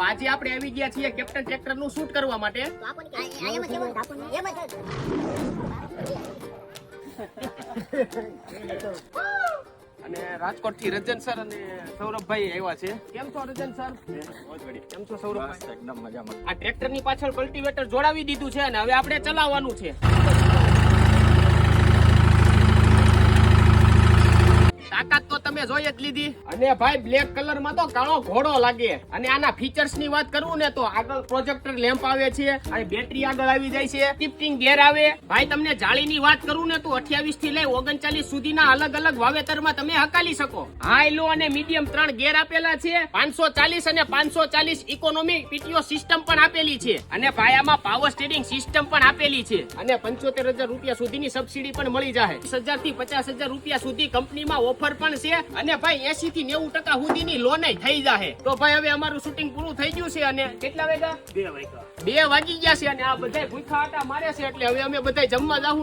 આજે આપણે આવી ગયા છીએ કેપ્ટન ટ્રેક્ટર નું શૂટ કરવા માટે. અને રાજકોટ થી રજન સર અને સૌરભભાઈ આવ્યા છે. કેમ છો રજન સર? કેમ છો સૌરભભાઈ? એકદમ મજામાં. આ ટ્રેક્ટર ની પાછળ કલ્ટિવેટર જોડાવી દીધું છે અને હવે આપણે ચલાવવાનું છે. તાકાત તો તમે જોઈ જ લીધી. અને ભાઈ બ્લેક કલર માં તો કાળો ઘોડો લાગે. અને આના ફીચર્સ ની વાત કરું ને તો આગળ પ્રોજેક્ટર લેમ્પ આવે છે અને બેટરી આગળ આવી જાય છે. શિફ્ટિંગ ગેર આવે. ભાઈ તમને જાળી ની વાત કરું ને તો 28 થી લઈ 39 સુધીના અલગ અલગ વાવેતરમાં તમે હકાલી શકો. હાઈ લો અને મીડિયમ 3 ગેર આપેલા છે. 540 અને 540 ઇકોનોમી પીટીઓ સિસ્ટમ પણ આપેલી છે. અને ભાઈ આમાં પાવર સ્ટીરિંગ સિસ્ટમ પણ આપેલી છે. અને 75,000 રૂપિયા સુધીની સબસિડી પણ મળી જાય. 30,000 થી 50,000 રૂપિયા સુધી કંપનીમાં ઓફર પણ છે. અને ભાઈ 80 થી 90% સુધીની લોન થઈ જાય. તો ભાઈ હવે અમારું શૂટિંગ પૂરું થઈ ગયું છે. અને કેટલા વાગ્યા? 2 વાગી ગયા છે. અને આ બધા ભૂખા આટા મારે છે એટલે હવે અમે બધા જમવા જાવું.